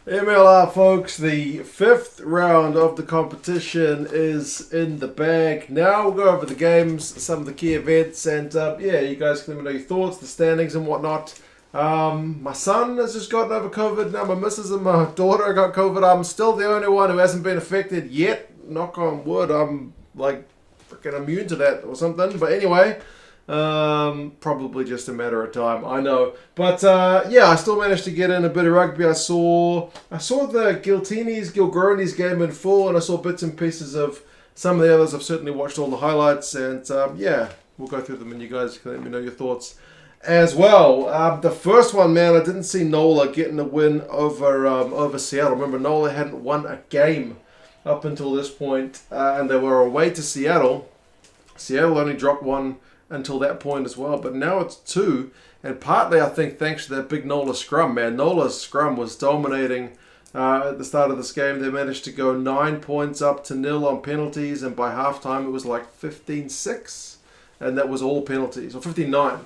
MLR, folks, the 5th round of the competition is in the bag. Now we'll go over the games, some of the key events, and yeah, you guys can let me know your thoughts, the standings and whatnot. My son has just gotten over COVID. Now my missus and my daughter got COVID. I'm still the only one who hasn't been affected yet. Knock on wood, I'm like freaking immune to that or something. But anyway, probably just a matter of time, I know. But yeah, I still managed to get in a bit of rugby. I saw the Giltinis, Gilgronis game in full, and I saw bits and pieces of some of the others. I've certainly watched all the highlights, and yeah, we'll go through them, and you guys can let me know your thoughts as well. The first one, man, I didn't see NOLA getting a win over Seattle. Remember, NOLA hadn't won a game up until this point, and they were away to Seattle. Seattle only dropped one until that point as well, but now it's 2, and partly I think thanks to that big NOLA scrum, man. NOLA's scrum was dominating at the start of this game. They managed to go 9 points up to 0 on penalties, and by halftime it was like 15-6, and that was all penalties, or 15-9.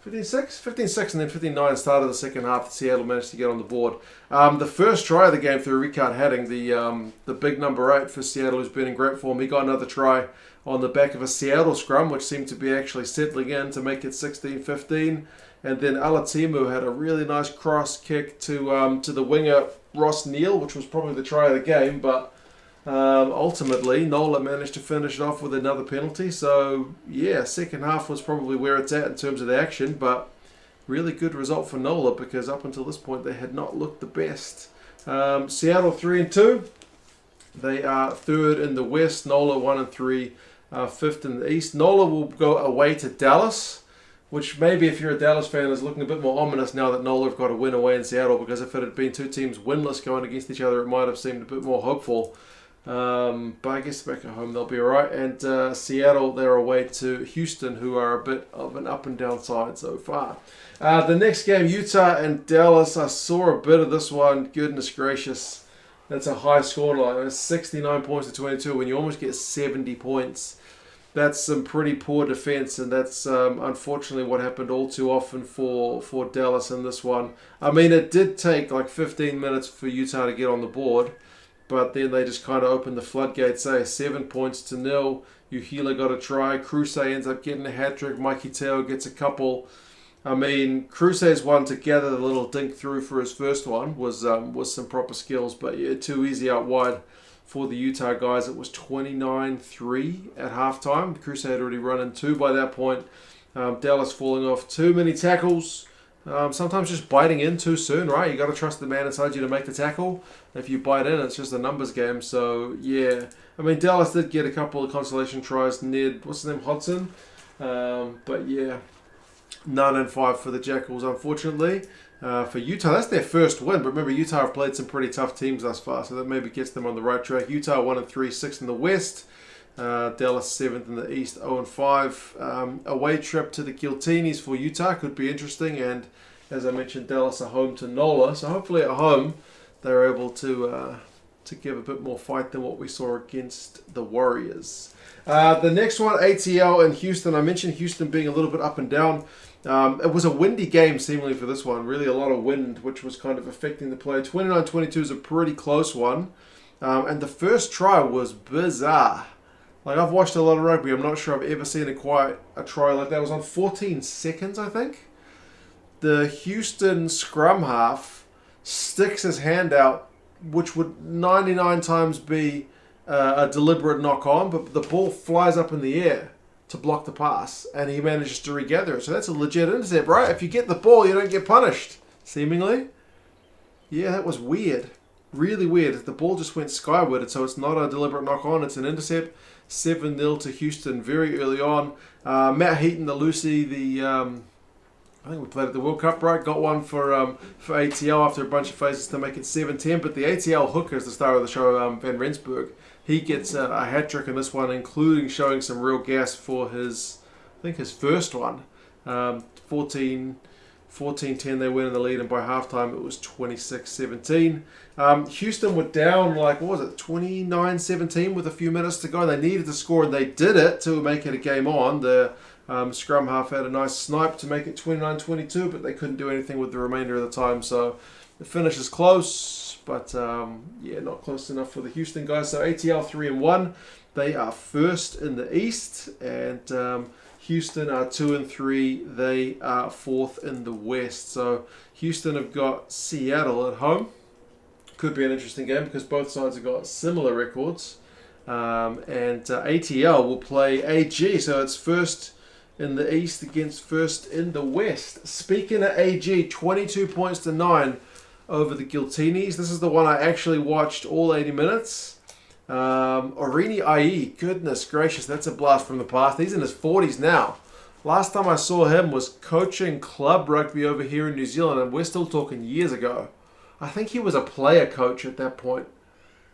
15-6, and then 15-9 started the second half. Seattle managed to get on the board. The first try of the game through Ricard Hadding, the big number 8 for Seattle, who's been in great form. He got another try on the back of a Seattle scrum, which seemed to be actually settling in to make it 16-15. And then Alatimu had a really nice cross kick to the winger Ross Neal, which was probably the try of the game, but ultimately NOLA managed to finish it off with another penalty. So yeah, second half was probably where it's at in terms of the action, but really good result for NOLA, because up until this point they had not looked the best. Seattle 3-2. They are 3rd in the West. NOLA 1-3, 5th in the East. NOLA will go away to Dallas, which maybe if you're a Dallas fan is looking a bit more ominous now that NOLA have got a win away in Seattle, because if it had been 2 teams winless going against each other, it might have seemed a bit more hopeful. But I guess back at home they'll be alright. And Seattle, they're away to Houston, who are a bit of an up and down side so far. The next game, Utah and Dallas. I saw a bit of this one. Goodness gracious. That's a high score line. It's 69 points to 22 when you almost get 70 points. That's some pretty poor defense, and that's unfortunately what happened all too often for Dallas in this one. I mean, it did take like 15 minutes for Utah to get on the board, but then they just kind of opened the floodgates. 7 points to 0. Uhila got a try. Kruse ends up getting a hat-trick. Mikey Teo gets a couple. I mean, Cruse's one to gather the little dink through for his first one was some proper skills, but yeah, too easy out wide for the Utah guys. It was 29-3 at halftime. Kruse had already run in 2 by that point. Dallas falling off too many tackles. Sometimes just biting in too soon, right? You got to trust the man inside you to make the tackle. If you bite in, it's just a numbers game. So yeah, I mean, Dallas did get a couple of consolation tries. Ned, what's his name, Hodson? But yeah, 9-5 for the Jackals, unfortunately. For Utah, that's their first win. But remember, Utah have played some pretty tough teams thus far, so that maybe gets them on the right track. Utah 1-3, 6th in the West. Dallas 7th in the East, 0-5. Away trip to the Giltinis for Utah could be interesting, and as I mentioned, Dallas are home to NOLA, so hopefully at home they're able to give a bit more fight than what we saw against the Warriors. The next one, ATL in Houston. I mentioned Houston being a little bit up and down. It was a windy game seemingly for this one, really a lot of wind, which was kind of affecting the play. 29-22 is a pretty close one, and the first try was bizarre. Like, I've watched a lot of rugby. I'm not sure I've ever seen a try like that. It was on 14 seconds, I think. The Houston scrum half sticks his hand out, which would 99 times be a deliberate knock on, but the ball flies up in the air to block the pass, and he manages to regather it. So that's a legit intercept, right? If you get the ball, you don't get punished, seemingly. Yeah, that was weird. Really weird. The ball just went skyward, so it's not a deliberate knock on, it's an intercept. 7-0 to Houston very early on. Matt Heaton, the Lucy, I think we played at the World Cup, right? Got one for ATL after a bunch of phases to make it 7-10. But the ATL hooker is the star of the show, Van Rensburg. He gets a hat-trick in this one, including showing some real gas for his first one. 14-10 they win in the lead, and by halftime it was 26-17. Houston were down, 29-17 with a few minutes to go. They needed to score, and they did it to make it a game on. The scrum half had a nice snipe to make it 29-22, but they couldn't do anything with the remainder of the time. So the finish is close. but yeah, not close enough for the Houston guys. So ATL 3-1, they are first in the East, and Houston are 2-3, they are fourth in the West. So Houston have got Seattle at home. Could be an interesting game because both sides have got similar records. And ATL will play AG, so it's first in the East against first in the West. Speaking of AG, 22 points to 9 over the Giltinis. This is the one I actually watched all 80 minutes. Arini IE, goodness gracious, that's a blast from the past. He's in his 40s now. Last time I saw him was coaching club rugby over here in New Zealand, and we're still talking years ago. I think he was a player coach at that point,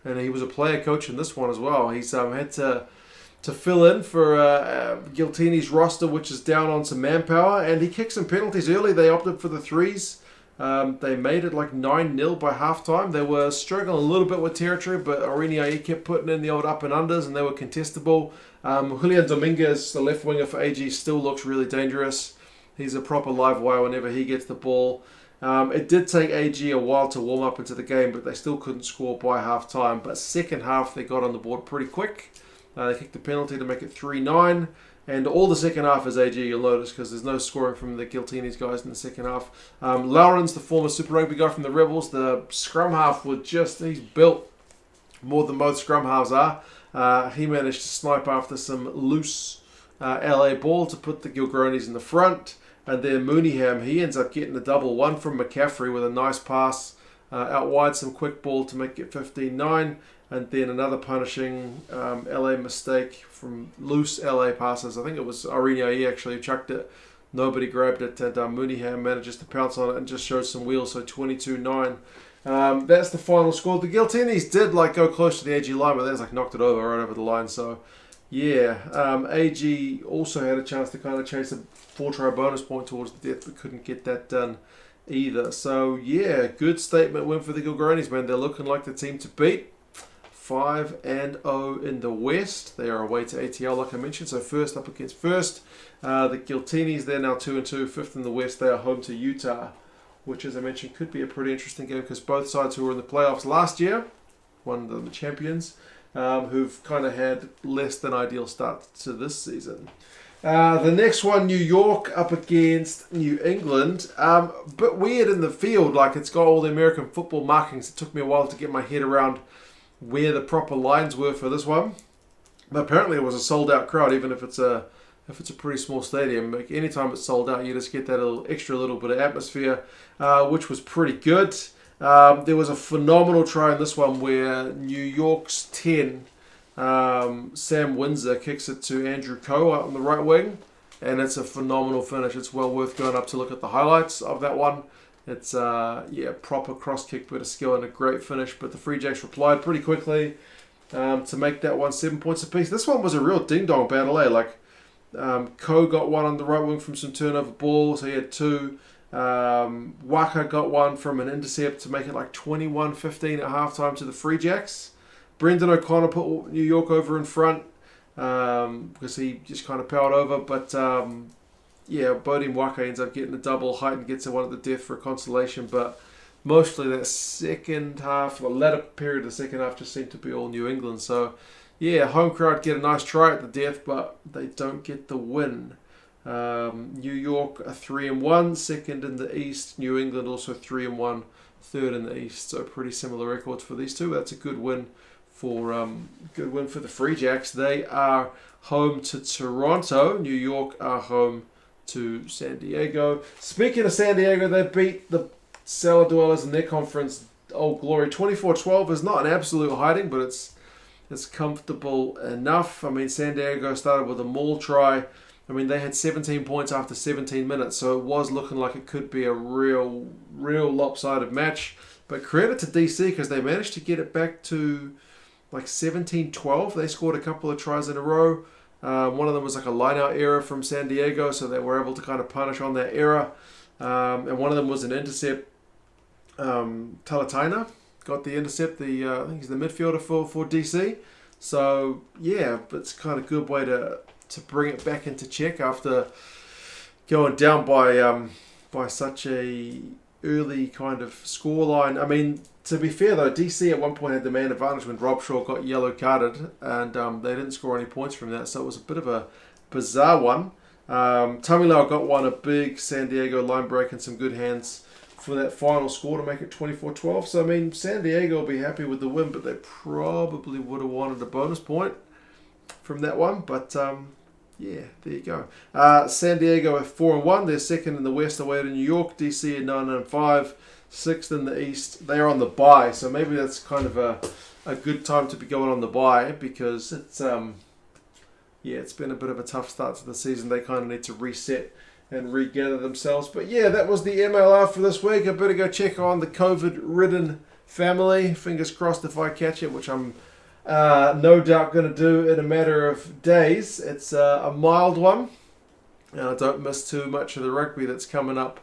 and he was a player coach in this one as well. He's had to fill in for Giltini's roster, which is down on some manpower, and he kicked some penalties early. They opted for the threes. They made it like 9-0 by halftime. They were struggling a little bit with territory, but Arini IE kept putting in the old up and unders, and they were contestable. Julian Dominguez, the left winger for AG, still looks really dangerous. He's a proper live wire whenever he gets the ball. It did take AG a while to warm up into the game, but they still couldn't score by half-time. But second half, they got on the board pretty quick. They kicked the penalty to make it 3-9. And all the second half is AG, you'll notice, because there's no scoring from the Giltinis guys in the second half. Lawrence, the former Super Rugby guy from the Rebels, the scrum half he's built more than most scrum halves are. He managed to snipe after some loose LA ball to put the Gilgronis in the front. And then Mooneyham, he ends up getting a double, one from McCaffrey with a nice pass out wide, some quick ball to make it 15-9. And then another punishing LA mistake from loose LA passes. I think it was Arini actually who chucked it. Nobody grabbed it, and Mooneyham manages to pounce on it and just shows some wheels, so 22-9. That's the final score. The Giltinis did go close to the AG line, but they just knocked it over right over the line. So yeah, AG also had a chance to kind of chase a 4-try bonus point towards the death, but couldn't get that done either. So yeah, good statement win for the Gilgronis, man. They're looking like the team to beat. 5-0 in the West. They are away to ATL, like I mentioned. So first up against first. The Giltinis, they're now 2-2, fifth in the West. They are home to Utah, which, as I mentioned, could be a pretty interesting game because both sides who were in the playoffs last year, one of the champions, who've kind of had less than ideal start to this season. The next one, New York up against New England. Bit weird in the field, it's got all the American football markings. It took me a while to get my head around where the proper lines were for this one. But apparently it was a sold out crowd, even if it's a pretty small stadium. Anytime it's sold out, you just get that little bit of atmosphere, which was pretty good. There was a phenomenal try in this one where New York's 10, Sam Windsor kicks it to Andrew Coe out on the right wing, and it's a phenomenal finish. It's well worth going up to look at the highlights of that one. It's proper cross kick, bit of skill and a great finish. But the Freejacks replied pretty quickly to make that one 7 points apiece. This one was a real ding-dong battle, Coe got one on the right wing from some turnover balls. He had 2. Waka got one from an intercept to make it 21-15 at halftime to the Freejacks. Brendan O'Connor put New York over in front because he just kind of powered over. But Bodine Waka ends up getting a double. Heighton gets a one at the death for a consolation. But mostly that second half, the latter period of the second half just seemed to be all New England. So yeah, home crowd get a nice try at the death, but they don't get the win. New York are 3-1, second in the East. New England also 3-1, third in the East. So pretty similar records for these two. That's a good win for the Freejacks. They are home to Toronto. New York are home to San Diego. Speaking of San Diego, they beat the Cellar Dwellers in their conference. Old Glory 24-12 is not an absolute hiding, but it's comfortable enough. I mean, San Diego started with a maul try. I mean, they had 17 points after 17 minutes, so it was looking like it could be a real lopsided match. But credit to DC because they managed to get it back to 17-12. They scored a couple of tries in a row. One of them was a line-out error from San Diego, so they were able to kind of punish on that error. And one of them was an intercept. Talataina got the intercept. I think he's the midfielder for DC. So yeah, it's kind of a good way to bring it back into check after going down by such a early kind of scoreline. I mean, to be fair though, DC at one point had the man advantage when Rob Shaw got yellow carded, and they didn't score any points from that, so it was a bit of a bizarre one. Tamilau got one, a big San Diego line break and some good hands for that final score to make it 24-12. So, I mean, San Diego will be happy with the win, but they probably would have wanted a bonus point from that one. But, yeah, there you go. San Diego at 4-1. They're second in the West away to New York. DC at 9-5. Sixth in the East. They're on the bye, so maybe that's kind of a good time to be going on the bye, because it's... yeah, it's been a bit of a tough start to the season. They kind of need to reset and regather themselves. But yeah, that was the MLR for this week. I better go check on the COVID-ridden family. Fingers crossed if I catch it, which I'm no doubt going to do in a matter of days. It's a mild one. And I don't miss too much of the rugby that's coming up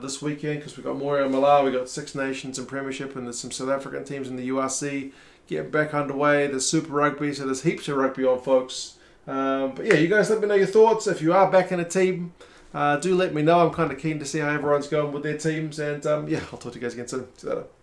this weekend, because we've got more MLR, we've got Six Nations and Premiership, and there's some South African teams in the URC getting back underway. There's Super Rugby, so there's heaps of rugby on, folks. But yeah, you guys let me know your thoughts. If you are back in a team, do let me know. I'm kind of keen to see how everyone's going with their teams. And yeah, I'll talk to you guys again soon. See you later.